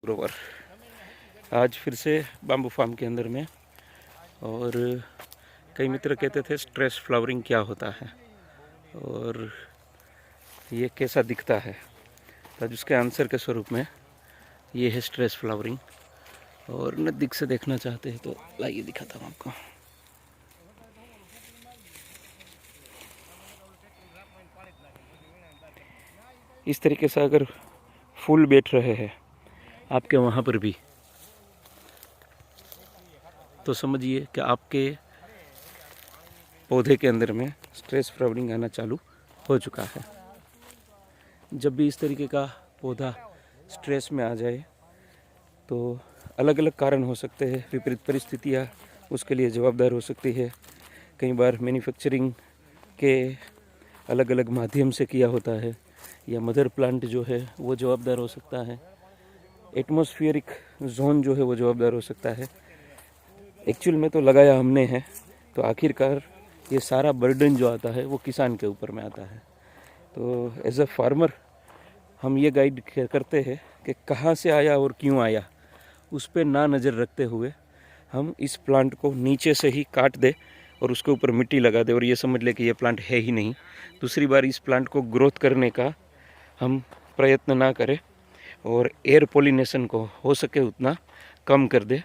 ग्रोवर। आज फिर से बाम्बू फार्म के अंदर में, और कई मित्र कहते थे स्ट्रेस फ्लावरिंग क्या होता है और ये कैसा दिखता है, तो आज उसके आंसर के स्वरूप में ये है स्ट्रेस फ्लावरिंग। और नज़दीक से देखना चाहते हैं तो लाइए दिखाता हूँ आपको। इस तरीके से अगर फूल बैठ रहे हैं आपके वहाँ पर भी, तो समझिए कि आपके पौधे के अंदर में स्ट्रेस फ्लावरिंग आना चालू हो चुका है। जब भी इस तरीके का पौधा स्ट्रेस में आ जाए तो अलग अलग कारण हो सकते हैं, विपरीत परिस्थितियाँ उसके लिए जवाबदार हो सकती है। कई बार मैन्युफैक्चरिंग के अलग अलग माध्यम से किया होता है, या मदर प्लांट जो है वो जवाबदार हो सकता है, एटमॉस्फेरिक जोन जो है वो जवाबदार हो सकता है। एक्चुअल में तो लगाया हमने है, तो आखिरकार ये सारा बर्डन जो आता है वो किसान के ऊपर में आता है। तो एज अ फार्मर हम ये गाइड करते हैं कि कहाँ से आया और क्यों आया, उस पर ना नज़र रखते हुए हम इस प्लांट को नीचे से ही काट दे और उसके ऊपर मिट्टी लगा दे और ये समझ ले कि ये प्लांट है ही नहीं। दूसरी बार इस प्लांट को ग्रोथ करने का हम प्रयत्न ना करें और एयर पोलिनेशन को हो सके उतना कम कर दे।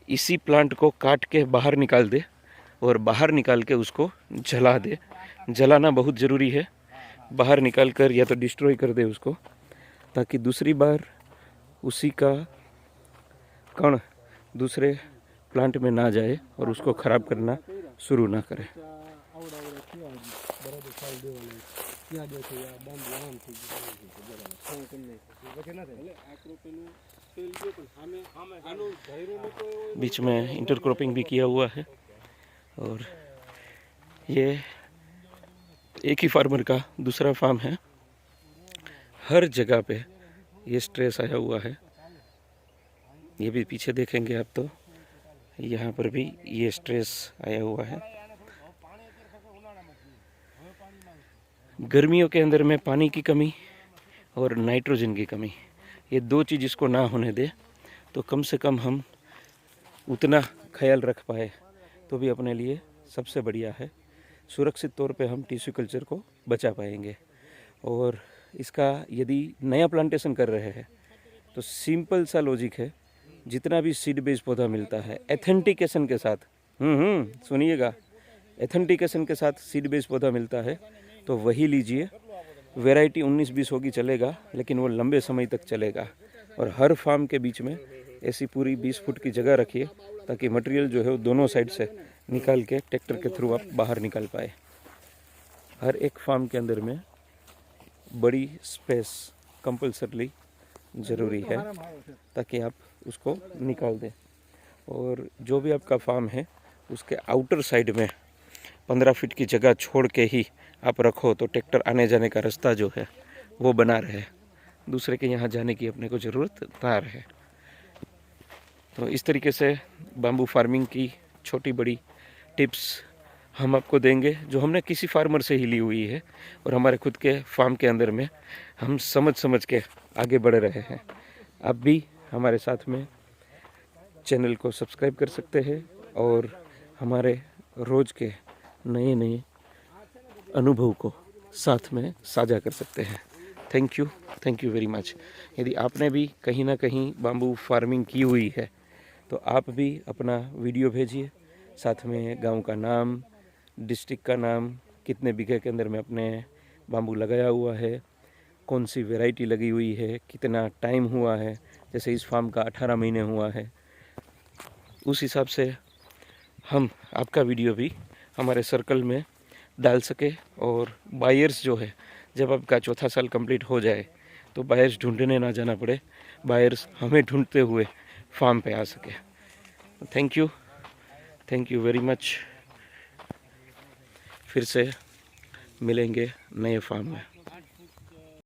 इसी प्लांट को काट के बाहर निकाल दे और बाहर निकाल के उसको जला दे। जलाना बहुत ज़रूरी है, बाहर निकाल कर या तो डिस्ट्रॉय कर दे उसको, ताकि दूसरी बार उसी का कण दूसरे प्लांट में ना जाए और उसको ख़राब करना शुरू ना करे। बीच में इंटरक्रॉपिंग भी किया हुआ है, और ये एक ही फार्मर का दूसरा फार्म है। हर जगह पे ये स्ट्रेस आया हुआ है। ये भी पीछे देखेंगे आप तो यहाँ पर भी ये स्ट्रेस आया हुआ है। गर्मियों के अंदर में पानी की कमी और नाइट्रोजन की कमी, ये दो चीज़ इसको ना होने दे तो कम से कम हम उतना ख्याल रख पाए तो भी अपने लिए सबसे बढ़िया है। सुरक्षित तौर पे हम टिश्यू कल्चर को बचा पाएंगे। और इसका यदि नया प्लांटेशन कर रहे हैं तो सिंपल सा लॉजिक है, जितना भी सीड बेस्ड पौधा मिलता है एथेंटिकेशन के साथ, सुनिएगा, एथेंटिकेशन के साथ सीड बेस्ड पौधा मिलता है तो वही लीजिए। वैरायटी 19-20 होगी चलेगा, लेकिन वो लंबे समय तक चलेगा। और हर फार्म के बीच में ऐसी पूरी 20 फुट की जगह रखिए ताकि मटेरियल जो है वो दोनों साइड से निकाल के ट्रैक्टर के थ्रू आप बाहर निकाल पाए। हर एक फार्म के अंदर में बड़ी स्पेस कंपल्सरली ज़रूरी है ताकि आप उसको निकाल दें। और जो भी आपका फार्म है उसके आउटर साइड में 15 फीट की जगह छोड़ के ही आप रखो तो ट्रैक्टर आने जाने का रास्ता जो है वो बना रहे, दूसरे के यहाँ जाने की अपने को ज़रूरत ना रहे। तो इस तरीके से बाम्बू फार्मिंग की छोटी बड़ी टिप्स हम आपको देंगे जो हमने किसी फार्मर से ही ली हुई है और हमारे खुद के फार्म के अंदर में हम समझ के आगे बढ़ रहे हैं। आप भी हमारे साथ में चैनल को सब्सक्राइब कर सकते हैं और हमारे रोज़ के नए अनुभव को साथ में साझा कर सकते हैं। Thank you very much. यदि आपने भी कहीं ना कहीं बाम्बू फार्मिंग की हुई है तो आप भी अपना वीडियो भेजिए, साथ में गांव का नाम, डिस्ट्रिक्ट का नाम, कितने बीघे के अंदर में अपने बाम्बू लगाया हुआ है, कौन सी वैरायटी लगी हुई है, कितना टाइम हुआ है। जैसे इस फार्म का 18 महीने हुआ है, उस हिसाब से हम आपका वीडियो भी हमारे सर्कल में डाल सके और बायर्स जो है, जब आपका चौथा साल कंप्लीट हो जाए तो बायर्स ढूंढने ना जाना पड़े, बायर्स हमें ढूंढते हुए फार्म पे आ सके। Thank you very much. फिर से मिलेंगे नए फार्म में।